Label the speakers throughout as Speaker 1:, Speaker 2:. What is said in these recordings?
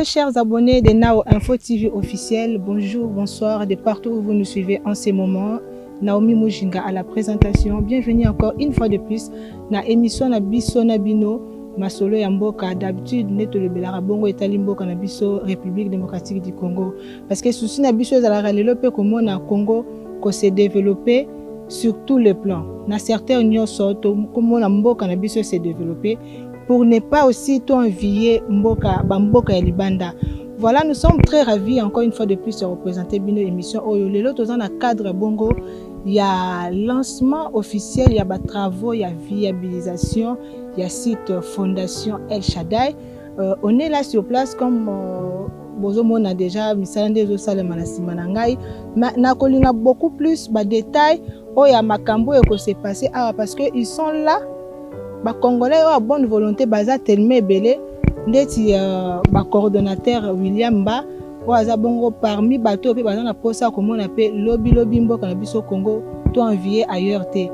Speaker 1: très chers abonnés de Nao Info TV officiel, bonjour, bonsoir de partout où vous nous suivez en ces moments. Naomi Mujinga à la présentation. Bienvenue encore une fois de plus na émission na biso na bino masolo ya mboka. D'habitude neto le belara bongo etali mboka na biso République démocratique du Congo parce que souci na biso ezalaka lelo pe komo na Congo ko se développer sur tous les plans. Na certains nyonso to komo na mboka na biso se développer pour ne pas aussi tout envier mboka bamboka ya libanda. Voilà, nous sommes très ravis encore une fois de plus de représenter bino émission Oyo. Lelo tozana na cadre bongo, il y a lancement officiel, il y a des travaux, il y a viabilisation, il y a site Fondation El Shaddai. On est là sur place comme Bozomon a déjà misalande zo salema na simanangai. Na kolinga beaucoup plus ba détails Oya makambo eko se passer parce que ils sont là. Ba Congolais à bonne volonté baza tellement belé ndeti ba coordonnateur William Ba oaza bongo parmi bato pe baza na posa komona pe lobby mboka na biso Congo to envier ailleurs te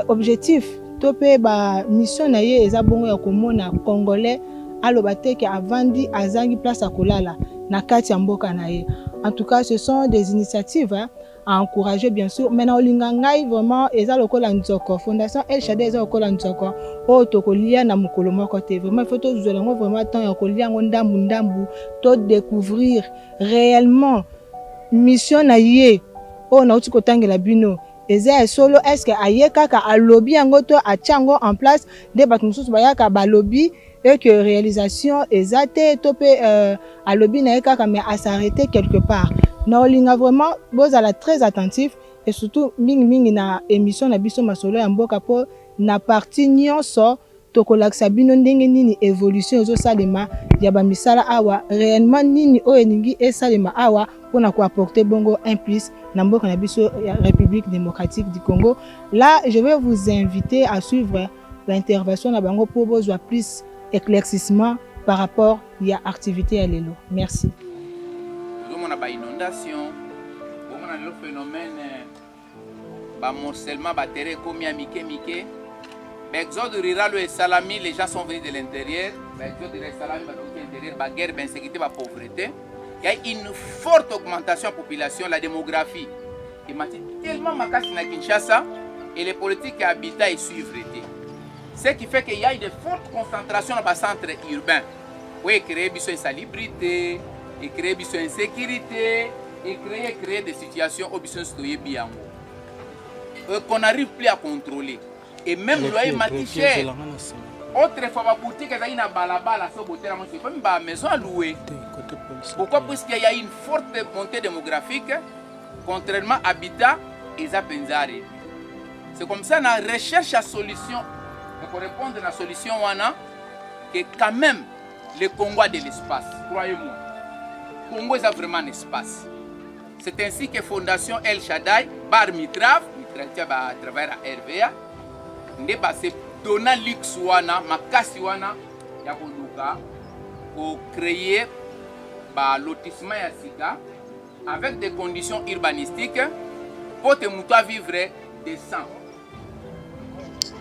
Speaker 1: objectif to pe ba mission na ye eza bongo ya komona Congolais aloba te ke avandi azangi place akolala na kati ya mboka na ye. En tout cas, ce sont des initiatives à encourager bien sûr. Maintenant, Olingangai vraiment eza lokola nzoko. Fondation El Shaddai eza lokola nzoko. O tokolia na mukolo moko te. Vraiment il faut to zolango vraiment temps ya kolia ndambu ndambu to découvrir réellement mission na ye. O na uti kotangela bino. Eza solo est-ce que ayeka ka alobi yango to achango en place de bato mususu bayaka ba lobby et que réalisation exacte topé à lobby na eka mais à s'arrêter quelque part. Na olinga vraiment bozala très attentif et surtout mingi na émission na biso masolo ya mboka po na partie nyonso tokolakisa bino ndenge nini évolution zo salema ya ba misala awa réellement nini o eningi esalema awa pour ko apporter bongo un plus na mboka na biso ya République démocratique du Congo. Là je vais vous inviter à suivre l'intervention na bango pour bozwa plus éclaircissement par rapport à l'activité à l'élo. Merci.
Speaker 2: On a une inondation, on a le phénomène de morcellement, terre comme Mike. L'exode rural et salami, les gens sont venus de l'intérieur. L'exode rural et salami, l'intérieur, la guerre, l'insécurité, la pauvreté. Il y a une forte augmentation de la population, la démographie. Et maintenant, tellement macasse na Kinshasa et les politiques habitat et suivre. Ce qui fait qu'il y a une forte concentration dans les centres urbains. Oui, créer une insalubrité, et créer une insécurité, et créer des situations où ils sont bien. Qu'on n'arrive plus à contrôler. Et même le loyer matiché. Autrefois, la boutique est une balabala, c'est comme une maison à louer. Pourquoi? Puisqu'il y a une forte montée démographique, contrairement à l'habitat et à Penzari. C'est comme ça, on recherche la solution. Pour répondre à la solution, que quand même le Congo a de l'espace, croyez-moi. Le Congo a vraiment un espace. C'est ainsi que Fondation El Shaddai, Bar Mitrav à travers la RVA, s'est donné l'X wana, makasi wana, ya konduka, pour créer un lotissement ya sika avec des conditions urbanistiques pour te mouton vivre décent.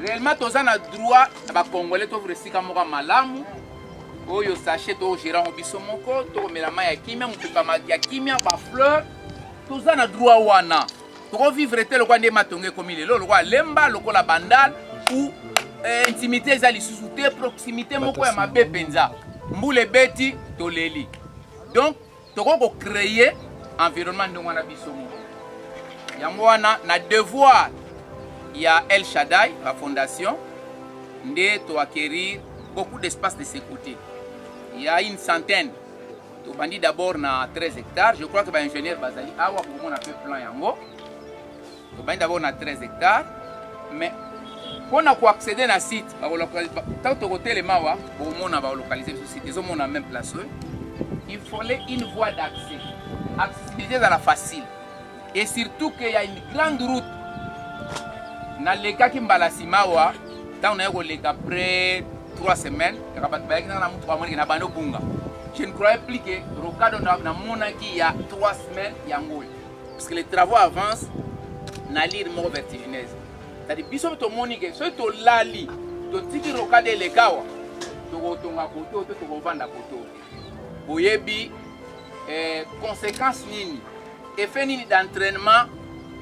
Speaker 2: Réellement, tous les droit à Congolais de sika moka malamu. Oyo sachet to gérant biso moko to melama ya kimia mpepa ya kimia ba fleur. Tous les droit wana. To vivre tel kwa ndema tonge comme lelo lokwa lemba lokola bandal ou intimité za lisusu te proximité moko ya mabe penza. Mbule beti to leli. Donc to ko créer environnement ndongwana biso moko. Yango wana na devoir. Il y a El Shaddai, la fondation, de acquérir beaucoup d'espace de sécurité. Il y a une centaine. Tu bandit d'abord na 13 hectares. Je crois que l'ingénieur Bazali a fait plan yango. Tu bandit d'abord na 13 hectares. Mais pour accéder à site, tant que côté les mawa, pour localiser ce site, ils ont la même place. Il fallait une voie d'accès. Accessibilité dans la facile. Et surtout qu'il y a une grande route. Na leka ki mbalasimawa tant on a eu après 3 semaines je ne croyais plus que Rocado na monaki il y a 3 semaines yango parce que les travaux avancent na lire mort vertigineuse c'est-à-dire biso to monique so to lali to tiki Rocado lekawa to tonga koto to vanda koto boyebi conséquence nini effet nini d'entraînement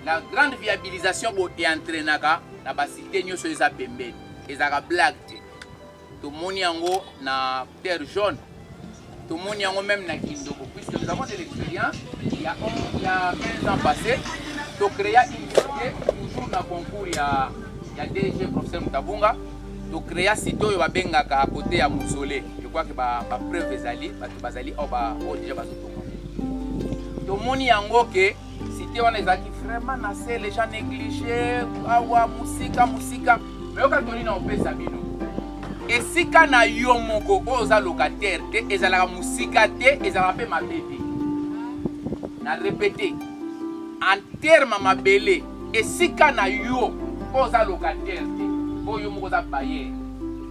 Speaker 2: la grande viabilisation et entraînaka na basité nyonso eza pembeni ezaka blague te tomoni yango na terre jaune tomoni yango même na Kindoko puisque nous avons de l'expérience il y a 15 ans passés to créa une cité toujours na concours ya DG professeur Mutabunga to créa cité oyo babengaka à côté ya Mausolée je crois que ba preuve ezali bato bazali o déjà bazotonga tomoni yango ke cité wana ezalaki vraiment na se les gens négligés awa musika mais oka toni na opesa bino esika na yo moko oza locataire te ezalaka musika te ezalaka pe mabele na répéter en terme mabele esika na yo oza locataire te oyo moko za baye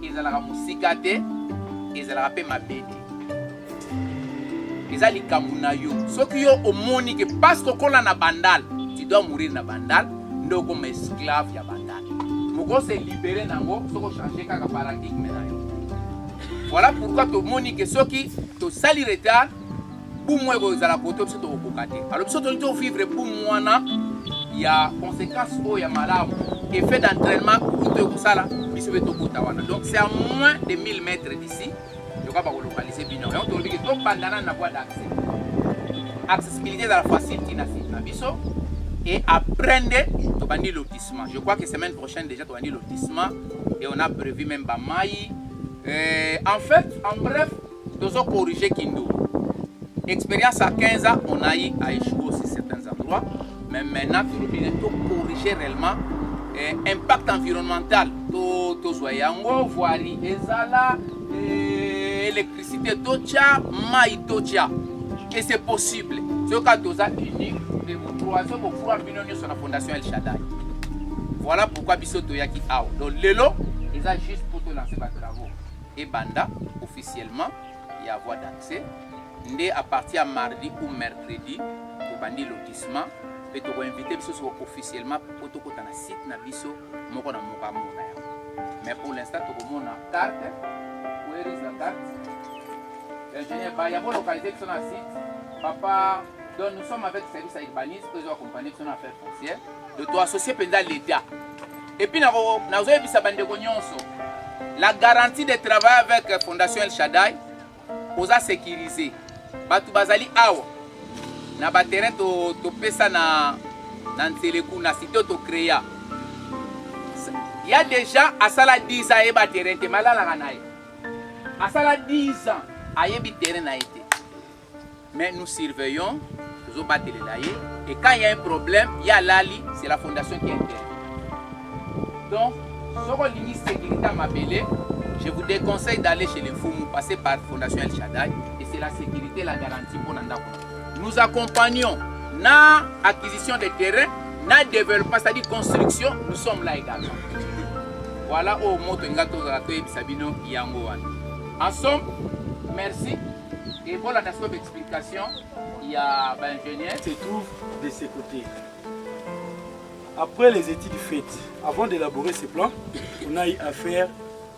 Speaker 2: ezalaka musika te ezalaka pe mabele eza likambo na yo soki yo omoni ke parce que kola na bandal tu dois mourir na bandal ndoko ma esclave ya bandal moko se libérer nango soko changer kaka paradigme na yo voilà pourquoi to moni ke soki to sali retard pour moi ezala koto biso to kokate alors biso to nito vivre pour moi na ya conséquence o ya malamu effet d'entraînement to kusala biso beto kota wana donc c'est à moins de 1000 mètres d'ici je crois pas localiser bino et on te dit que donc bandana na voie d'accès accessibilité dans la facilité na biso et apprendre to bandi lotissement je crois que semaine prochaine déjà to bandi lotissement et on a prévu même bamayi en fait en bref nous avons corrigé Kindo expérience à 15 ans on a eu à échouer sur certains endroits mais maintenant tu obligé de corriger réellement impact environnemental to zoyango voirie ezala électricité tocha mai tocha et c'est possible ce cas dosa unique de vous croiser pour pouvoir venir sur la fondation El Shaddai voilà pourquoi biso toyaki aw donc lelo ils a juste pour te lancer par travaux et banda officiellement il y a voie d'accès ndé à partir de mardi ou mercredi to bandi lotissement et to inviter biso officiellement pour to kota na site na biso moko na moka mona mais pour l'instant to komona carte. Where is the carte? L'ingénieur Baya pour localiser son site. Papa, donc nous sommes avec le service à urbanisme, nous avons accompagné son affaire foncière, de toi associer pendant l'État. Et puis nous avons la garantie de travail avec la Fondation El Shaddai, nous a sécurisé. Batu bazali awa, na baterrain to pesa na Nteleku na cité to créa. Il y a déjà à sala 10 ans et baterrain te malala kanaye. À ça 10 ans, ayebi terrain a été. Mais nous surveillons, nous battons les laïcs. Et quand il y a un problème, il y a l'ALI, c'est la fondation qui intervient. Donc, sur l'Union sécurité à Mabélé, je vous déconseille d'aller chez les Foumou, passer par la fondation El Shaddai. Et c'est la sécurité, la garantie pour Nandako. Nous accompagnons dans l'acquisition des terrains, dans le développement, c'est-à-dire construction, nous sommes là également. Voilà au mot de Ngato Zarato Sabino Yangoan. En somme, merci. Et pour la nation d'explication, il y a l'ingénieur.
Speaker 3: Se trouve de ces côtés. Après les études faites, avant d'élaborer ce plan, on a eu à faire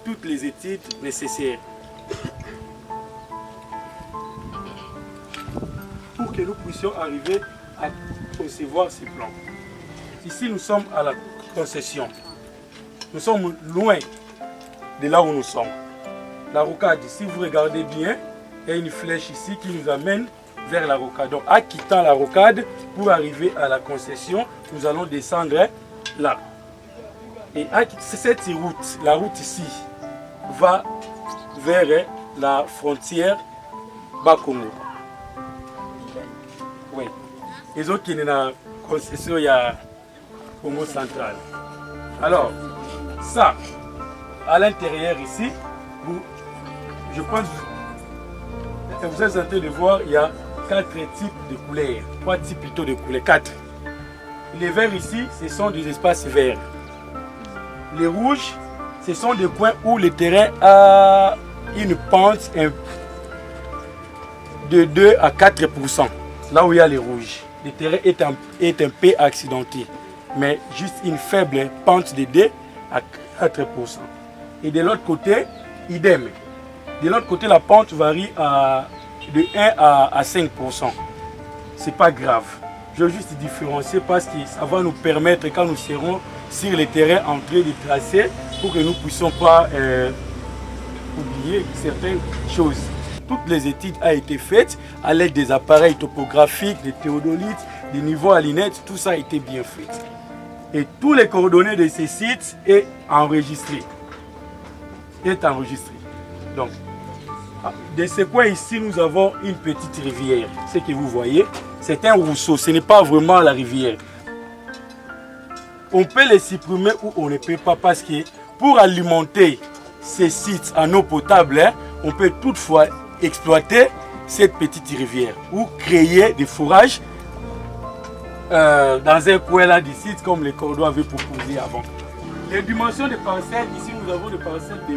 Speaker 3: toutes les études nécessaires pour que nous puissions arriver à concevoir ce plan. Ici, nous sommes à la concession. Nous sommes loin de là où nous sommes. La rocade, si vous regardez bien, il y a une flèche ici qui nous amène vers la rocade. Donc, en quittant la rocade, pour arriver à la concession, nous allons descendre là. Et cette route, la route ici, va vers la frontière Bas-Congo. Oui. Les autres qui sont dans la concession, il y a Congo central. Alors, ça, à l'intérieur ici, je pense que vous êtes en train de voir, il y a 4 types de couleurs. 3 types plutôt de couleurs, 4. Les verts ici, ce sont des espaces verts. Les rouges, ce sont des coins où le terrain a une pente de 2 à 4%. Là où il y a les rouges. Le terrain est un peu accidenté, mais juste une faible pente de 2 à 4%. Et de l'autre côté, idem. De l'autre côté, la pente varie de 1 à 5%. C'est pas grave. Je veux juste différencier parce que ça va nous permettre, quand nous serons sur le terrain en train de tracer, pour que nous ne puissions pas oublier certaines choses. Toutes les études ont été faites à l'aide des appareils topographiques, des théodolites, des niveaux à lunettes, tout ça a été bien fait. Et tous les coordonnées de ces sites sont enregistrées. Donc, de ce coin ici, nous avons une petite rivière. Ce que vous voyez, c'est un ruisseau, ce n'est pas vraiment la rivière. On peut les supprimer ou on ne peut pas parce que pour alimenter ces sites en eau potable, on peut toutefois exploiter cette petite rivière ou créer des fourrages dans un coin là des sites comme les cordons avaient proposé avant. Les dimensions des parcelles, ici nous avons des parcelles de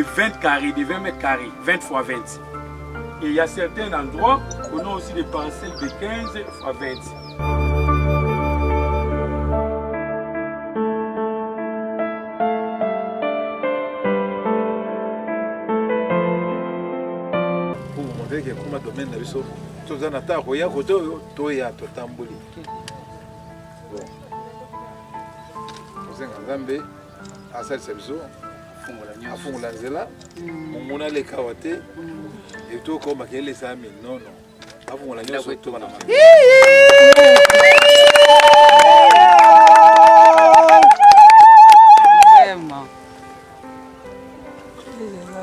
Speaker 3: 20 carrés, de 20 mètres carrés, 20 x 20. Et il y a certains endroits où on a aussi des parcelles de 15 x 20.
Speaker 4: Comme domaine na biso toza na ta koya kote to ya totamboli bon ozenga nzambe asalisa biso afungula nzela omona lekawa te etokoma kelesa mi nono afungula nyonso tobana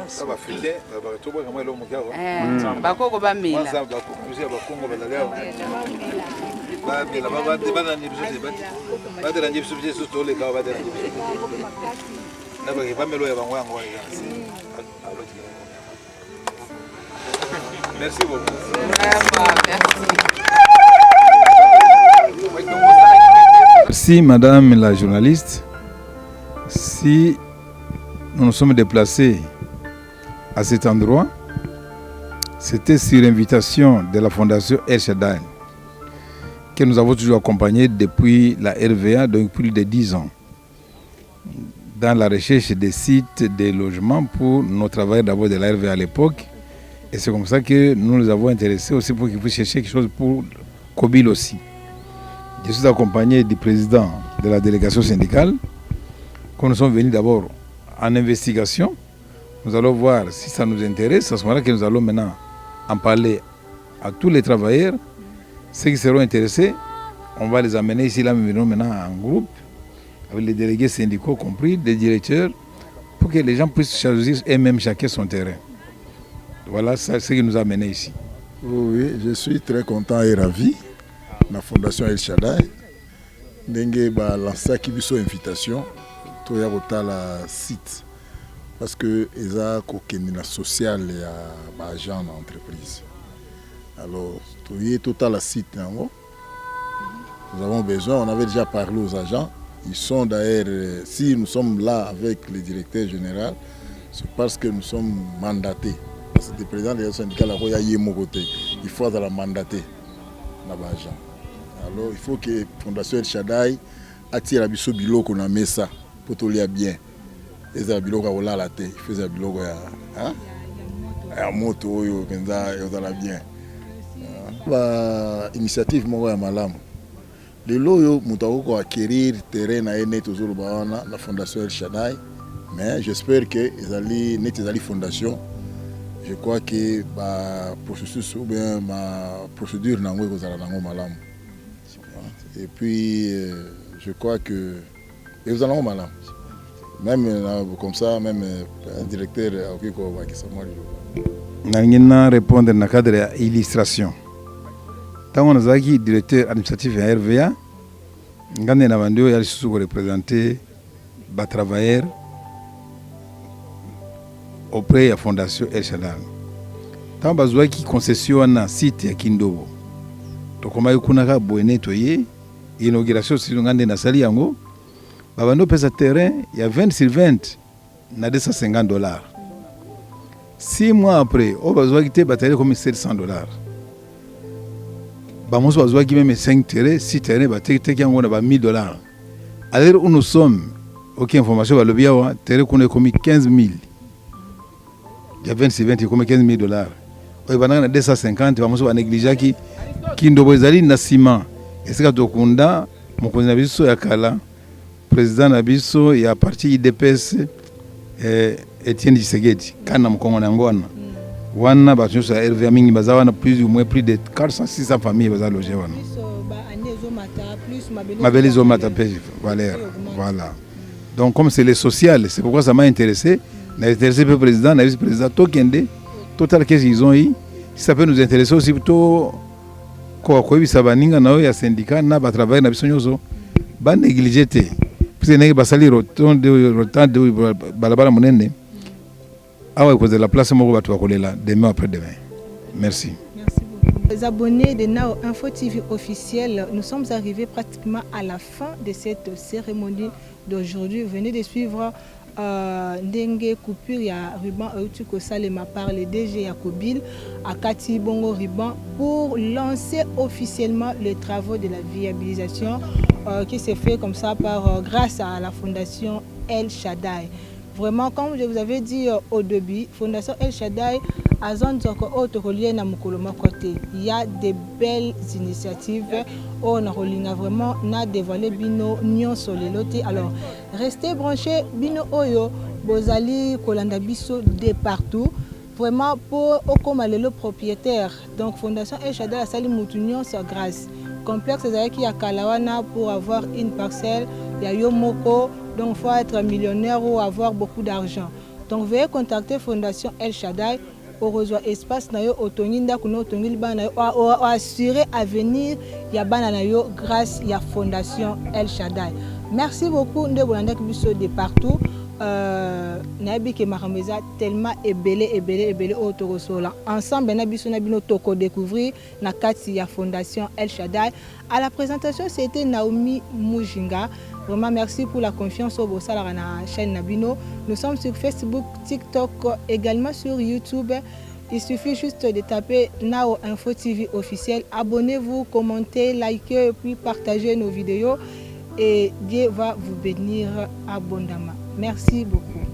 Speaker 4: ça va filer ba to ba kamwe lo mukao
Speaker 5: bakoko bamela
Speaker 4: ça ba ko musia ba kongo ba leo ba bela ba de ba na ni biso ba de la ni biso biso to le ka ba de la ni biso na ba ke ba melo ya ba ngwa ngwa ya merci beaucoup
Speaker 6: merci madame la journaliste. Si nous nous sommes déplacés à cet endroit, c'était sur invitation de la Fondation El Shaddai, que nous avons toujours accompagné depuis la RVA, donc plus de 10 ans, dans la recherche des sites de logements pour nos travailleurs d'abord de la RVA à l'époque. Et c'est comme ça que nous nous avons intéressés aussi pour qu'ils puissent chercher quelque chose pour Kobil aussi. Je suis accompagné du président de la délégation syndicale, quand nous sommes venus d'abord en investigation. Nous allons voir si ça nous intéresse. À ce moment-là que nous allons maintenant en parler à tous les travailleurs. Ceux qui seront intéressés, on va les amener ici, là, maintenant en groupe, avec les délégués syndicaux compris, les directeurs, pour que les gens puissent choisir eux-mêmes chacun son terrain. Voilà ce qui nous a amenés ici.
Speaker 7: Oui, je suis très content et ravi. La Fondation El Shaddai, Ndenge ba lancé qui biso invitation, to ya kotala site. Parce que ils a kokendina social ya ba agent d'entreprise. Alors, tout à la site nango. Nous avons besoin, on avait déjà parlé aux agents. Ils sont d'ailleurs, si nous sommes là avec le directeur général, c'est parce que nous sommes mandatés. Parce que le président de la syndicale il faut la mandater. Alors, il faut que la Fondation El Shaddai attire la biso biloko na mesa pour tout lire bien. Et ça biloko la la tête, il fait biloko ya moto yo penza yo la bien. Ba initiative moko ya malamu. Lelo yo mutako ko acquérir terrain na ene toujours baona la Fondation El Shaddai, mais j'espère que ezali fondation. Je crois que le processus ou bien ma procédure n'a pas malamu. Et puis je crois que vous allez malamu. Même comme ça, même un directeur a qui
Speaker 6: va répondre dans le cadre de l'illustration. Tant on a dit directeur administratif à RVA, on a représenté les travailleurs auprès de la Fondation El Shaddai. Tant que qui concession na site ya Kindobo. To koma yukunaka bo nettoyer inauguration si ngande na sali yango. Babando pesa terrain ya 20 sur 20 na $250. 6 mois après, on bazwa qui te battre comme $700. Ba moso bazwa qui même 5 terrains, 6 terrains battre te yango na ba $1000. Alors où nous sommes, aucune information ba lobiawa terrain qu'on est comme 15 000. Il y a 20 sur 20, il y a comme $15 000. oyebana na 250 bamoso ba négliger ki ndobo ezali na ciment esika tokunda mokonzi na biso ya kala président na biso ya parti IDPS Etienne Tshisekedi kana mokongo na ngwana wana bato nyonso ya RVA mingi baza wana plus ou moins plus de 400-600 familles baza loge wana mabele ezomata mpe Valère. Voilà. Donc comme c'est le social, c'est pourquoi ça m'a intéressé. N'a intéressé le président, le vice-président, tout Kende, total qu'est-ce qu'ils ont eu. Si ça peut nous intéresser aussi plutôt quoi ça va ninga na ya syndicat na ba travailler na bisonyoso ba négliger te. Puis n'est pas salir autant de balabala monene. Ah ouais, cause de la place moko ba to kolela demain après-demain. Merci.
Speaker 1: Les abonnés de Nao Info TV officiel, nous sommes arrivés pratiquement à la fin de cette cérémonie d'aujourd'hui. Venez de suivre Ndenge coupure ya ruban Eutuko Salema par le DG Yakobil à Kati Bongo Ruban pour lancer officiellement les travaux de la viabilisation qui s'est fait comme ça grâce à la fondation El Shaddai. Vraiment, comme je vous avais dit au début, Fondation El Shaddai, il y a des belles initiatives. On a vraiment dévoilé Bino Nyon Solelote. Alors, restez branchés, Bino Oyo, Bozali, Kolanda Biso, de partout. Vraiment, pour le propriétaire. Donc, Fondation El Shaddai, Sali Moutounion, c'est grâce. Complexe, c'est qu'il y a Kalawana pour avoir une parcelle, il y a Yomoko. Donc, il faut être millionnaire ou avoir beaucoup d'argent. Donc, veuillez contacter Fondation El Shaddai au rejoint espace na yo otonginda kuno otongili bana yo assurer avenir ya bana na yo grâce ya Fondation El Shaddai. Merci beaucoup nde bolanda biso de partout. Nabi ke makameza tellement ebele otorosola ensemble na biso na bino toko découvrir na kati ya Fondation El Shaddai. À la présentation, c'était Naomi Mujinga. Vraiment merci pour la confiance au Bossala na chaîne Nabino. Nous sommes sur Facebook, TikTok, également sur YouTube. Il suffit juste de taper Nao Info TV officiel. Abonnez-vous, commentez, likez, puis partagez nos vidéos. Et Dieu va vous bénir abondamment. Merci beaucoup.